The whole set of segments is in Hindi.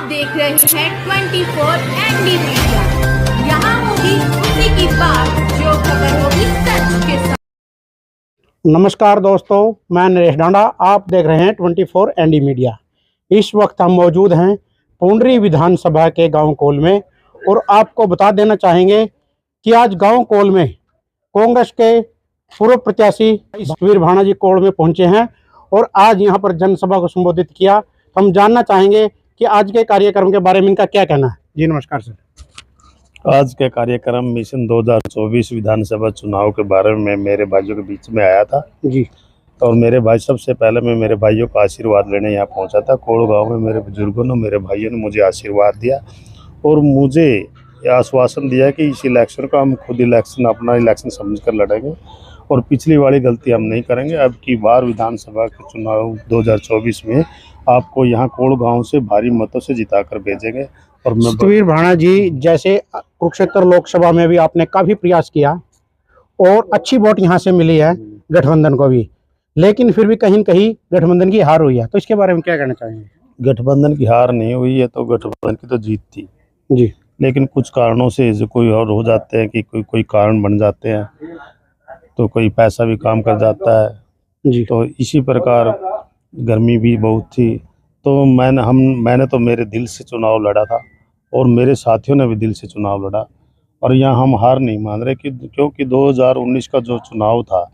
देख रहे हैं 24 एनडी मीडिया। यहाँ होगी उसी की बात जो खबर होगी सच के साथ। नमस्कार दोस्तों, मैं नरेश डांडा, आप देख रहे हैं 24 एनडी मीडिया। इस वक्त हम मौजूद हैं पुंडरी विधानसभा के गांव कोल में और आपको बता देना चाहेंगे कि आज गांव कोल में कांग्रेस के पूर्व प्रत्याशी वीर भाणा जी कोल में पहुंचे हैं और आज यहां पर जनसभा को संबोधित किया। तो हम जानना चाहेंगे कि आज के कार्यक्रम के बारे में इनका क्या कहना है। जी नमस्कार सर। आज के कार्यक्रम मिशन 2024 विधानसभा चुनाव के बारे में मेरे भाइयों के बीच में आया था जी। और मेरे भाई सबसे पहले मैं मेरे भाइयों का आशीर्वाद लेने यहाँ पहुँचा था। कोड़ गांव में मेरे बुजुर्गों ने, मेरे भाइयों ने मुझे आशीर्वाद दिया और मुझे आश्वासन दिया कि इस इलेक्शन का हम खुद अपना इलेक्शन समझ कर लड़ेंगे और पिछली वाली गलती हम नहीं करेंगे। अब की बार विधानसभा के चुनाव 2024 में आपको यहाँ कोड़ गांव से भारी मतों से जिताकर भेजेंगे। और वीर भाणा जी, जैसे कुरुक्षेत्र लोकसभा में भी आपने काफी प्रयास किया और अच्छी वोट यहाँ से मिली है गठबंधन को भी, लेकिन फिर भी कहीं न कहीं गठबंधन की हार हुई है, तो इसके बारे में क्या कहना चाहेंगे? गठबंधन की हार नहीं हुई है, तो गठबंधन की तो जीत थी जी। लेकिन कुछ कारणों से जो कोई और हो जाते हैं कि कोई कारण बन जाते हैं, तो कोई पैसा भी काम कर जाता है जी। तो इसी प्रकार गर्मी भी बहुत थी, तो मैंने तो मेरे दिल से चुनाव लड़ा था और मेरे साथियों ने भी दिल से चुनाव लड़ा और यहाँ हम हार नहीं मान रहे क्योंकि 2019 का जो चुनाव था,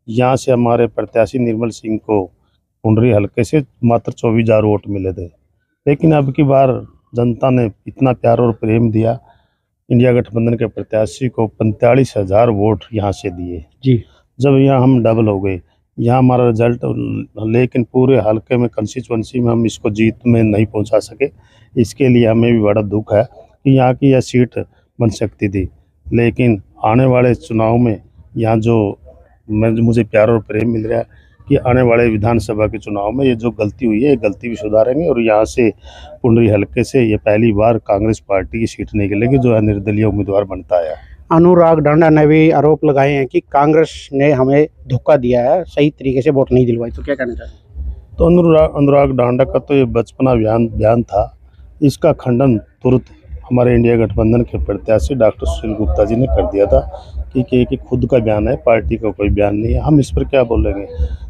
यहाँ से हमारे प्रत्याशी निर्मल सिंह को पुंडरी हल्के से मात्र 24,000 वोट मिले थे। लेकिन अब की बार जनता ने इतना प्यार और प्रेम दिया, इंडिया गठबंधन के प्रत्याशी को 45,000 वोट यहाँ से दिए जी। जब यहाँ हम डबल हो गए, यहाँ हमारा रिजल्ट, लेकिन पूरे हल्के में कंस्टिट्यूंसी में हम इसको जीत में नहीं पहुँचा सके। इसके लिए हमें भी बड़ा दुख है कि यहाँ की यह सीट बन सकती थी, लेकिन आने वाले चुनाव में यहाँ जो मुझे प्यार और प्रेम मिल रहा है कि आने वाले विधानसभा के चुनाव में ये जो गलती हुई है, ये गलती भी सुधारेंगे और यहाँ से पुंडरी हल्के से ये पहली बार कांग्रेस पार्टी की सीट निकलेगी जो निर्दलीय उम्मीदवार बनता है। अनुराग डांडा ने भी आरोप लगाए हैं कि कांग्रेस ने हमें धोखा दिया है, सही तरीके से वोट नहीं दिलवाई, तो क्या कहना चाहिए? तो अनुराग डांडा का तो ये बचपना बयान था, इसका खंडन तुरंत हमारे इंडिया गठबंधन के प्रत्याशी डॉक्टर सुशील गुप्ता जी ने कर दिया था कि खुद का बयान है, पार्टी का कोई बयान नहीं है। हम इस पर क्या बोलेंगे?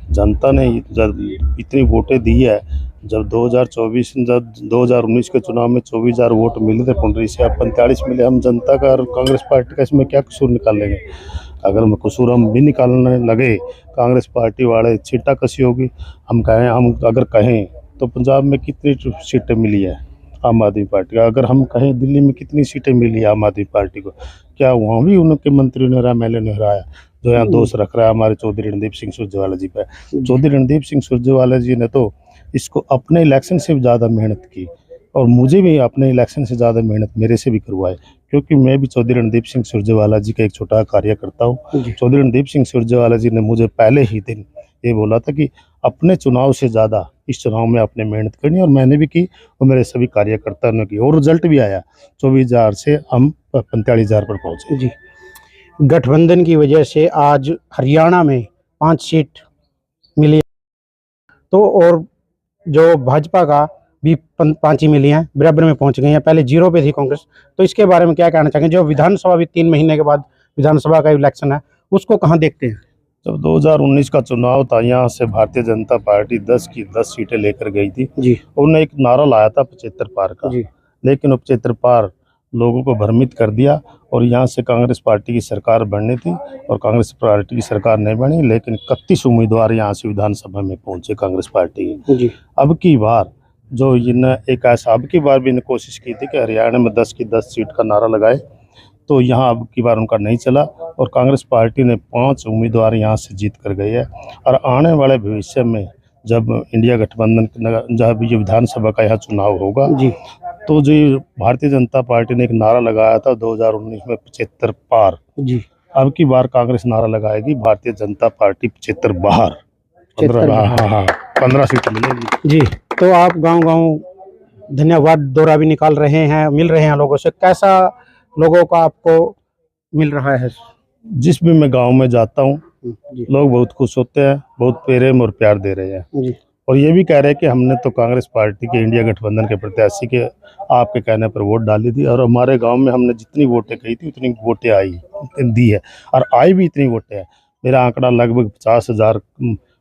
जनता ने जब इतनी वोटें दी है, जब 2019 के चुनाव में 24,000 वोट मिले थे पुंडरी से, अब 45 मिले। हम जनता का और कांग्रेस पार्टी का इसमें क्या कसूर निकालेंगे? अगर कसूर हम भी निकालने लगे, कांग्रेस पार्टी वाले छिट्टा कसी होगी। हम अगर कहें तो पंजाब में कितनी सीटें मिली है आम आदमी पार्टी का, अगर हम कहें दिल्ली में कितनी सीटें मिली है आम आदमी पार्टी को, क्या वहाँ भी उनके मंत्री ने MLA ने हराया? जो यहाँ दोष रख रहा है हमारे चौधरी रणदीप सिंह सुरजेवाला जी पे। चौधरी रणदीप सिंह सुरजेवाला जी ने तो इसको अपने इलेक्शन से भी ज़्यादा मेहनत की और मुझे भी अपने इलेक्शन से ज़्यादा मेहनत मेरे से भी करवाए, क्योंकि मैं भी चौधरी रणदीप सिंह सुरजेवाला जी का एक छोटा कार्यकर्ता हूँ। चौधरी रणदीप सिंह सुरजेवाला जी ने मुझे पहले ही दिन ये बोला था कि अपने चुनाव से ज़्यादा इस चुनाव में आपने मेहनत करनी, और मैंने भी की और मेरे सभी कार्यकर्ताओं ने की और रिजल्ट भी आया। 24,000 से हम 45,000 पर पहुँचे जी। गठबंधन की वजह से आज हरियाणा में 5 सीट मिली, तो और जो भाजपा का भी 5 ही मिली हैं, बराबर में पहुंच गई हैं। पहले 0 पे थी कांग्रेस, तो इसके बारे में क्या कहना चाहेंगे? जो विधानसभा भी 3 महीने के बाद विधानसभा का इलेक्शन है, उसको कहाँ देखते हैं? जब 2019 का चुनाव था, यहाँ से भारतीय जनता पार्टी 10 की 10 सीटें लेकर गई थी जी। उन्होंने एक नारा लाया था 75 पार का जी। लेकिन 75 पार लोगों को भ्रमित कर दिया और यहाँ से कांग्रेस पार्टी की सरकार बननी थी और कांग्रेस पार्टी की सरकार नहीं बनी, लेकिन 31 उम्मीदवार यहाँ से विधानसभा में पहुंचे कांग्रेस पार्टी के। जी। अब की बार अब की बार भी इन्हें कोशिश की थी कि हरियाणा में 10 की 10 सीट का नारा लगाए, तो यहाँ अब की बार उनका नहीं चला और कांग्रेस पार्टी ने 5 उम्मीदवार यहाँ से जीत कर गई है। और आने वाले भविष्य में जब इंडिया गठबंधन जब ये विधानसभा का यहाँ चुनाव होगा जी, तो जो भारतीय जनता पार्टी ने एक नारा लगाया था 2019 में 75 पार जी, अब की बार कांग्रेस नारा लगाएगी भारतीय जनता पार्टी 75 बाहर, 15 सीटें मिलेगी जी। तो आप गांव-गांव धन्यवाद दौरा भी निकाल रहे हैं, मिल रहे हैं लोगों से, कैसा लोगों का आपको मिल रहा है? जिस भी मैं गांव में जाता हूं लोग बहुत खुश होते हैं, बहुत प्रेम और प्यार दे रहे हैं जी। और ये भी कह रहे हैं कि हमने तो कांग्रेस पार्टी के इंडिया गठबंधन के प्रत्याशी के आपके कहने पर वोट डाली थी, और हमारे गांव में हमने जितनी वोटें कही थी उतनी वोटें दी है, और आई भी इतनी वोटें हैं। मेरा आंकड़ा लगभग 50,000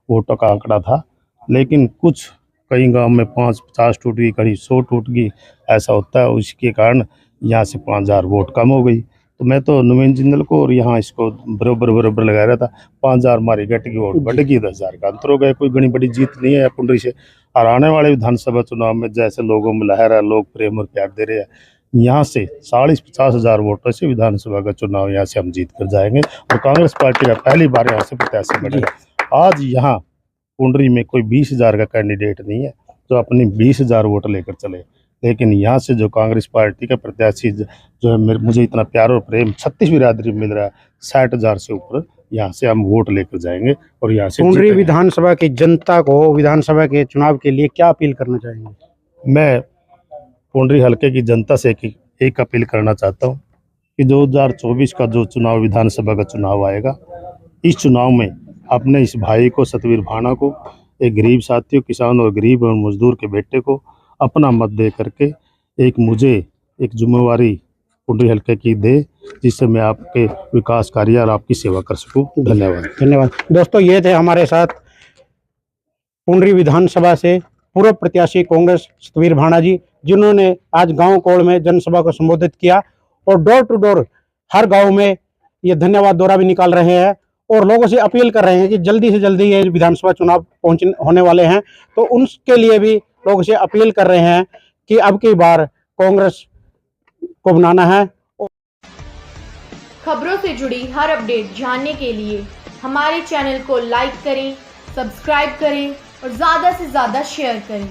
वोटों का आंकड़ा था, लेकिन कुछ कई गांव में 50 टूट गई, कहीं 100 टूट गई, ऐसा होता है। उसके कारण यहाँ से 5,000 वोट कम हो गई। तो मैं तो नवीन जिंदल को और यहाँ इसको बराबर लगा रहा था। 5,000 हमारी घट की वोट बढ़ गई, 10,000 का अंतर हो गया। कोई घनी बड़ी जीत नहीं है पुंडरी से। और आने वाले विधानसभा चुनाव में जैसे लोगों में लहर है, लोग प्रेम और प्यार दे रहे हैं, यहाँ से 40-50,000 वोटों से विधानसभा का चुनाव यहाँ से हम जीत कर जाएंगे, और कांग्रेस पार्टी का पहली बार यहाँ से प्रत्याशी बनेगा। आज यहाँ पुंडरी में कोई 20,000 का कैंडिडेट नहीं है जो अपनी 20,000 वोट लेकर चले, लेकिन यहाँ से जो कांग्रेस पार्टी का प्रत्याशी जो है, मुझे इतना प्यार और प्रेम 36 बिरादरी मिल रहा है, 60,000 से ऊपर यहाँ से हम वोट लेकर जाएंगे और यहाँ से पुंडरी विधानसभा की जनता को विधानसभा के चुनाव के लिए क्या अपील करना चाहेंगे? मैं पुंडरी हल्के की जनता से एक अपील करना चाहता हूँ कि 2024 का जो चुनाव विधानसभा का चुनाव आएगा, इस चुनाव में अपने इस भाई को, सतवीर भाना को, एक गरीब साथियों, किसान और गरीब और मजदूर के बेटे को अपना मत दे करके मुझे एक जिम्मेवारी पुंडरी हल्के की दे, जिससे मैं आपके विकास कार्य और आपकी सेवा कर सकूं। धन्यवाद। दोस्तों, ये थे हमारे साथ पुंडरी विधानसभा से पूर्व प्रत्याशी कांग्रेस सतवीर भाना जी, जिन्होंने आज गांव कोल में जनसभा को संबोधित किया और डोर टू डोर हर गांव में ये धन्यवाद दौरा भी निकाल रहे हैं और लोगों से अपील कर रहे हैं कि जल्दी से जल्दी ये विधानसभा चुनाव होने वाले हैं, तो उनके लिए भी लोगों से अपील कर रहे हैं कि अब की बार कांग्रेस को बनाना है। खबरों से जुड़ी हर अपडेट जानने के लिए हमारे चैनल को लाइक करें, सब्सक्राइब करें और ज़्यादा से ज़्यादा शेयर करें।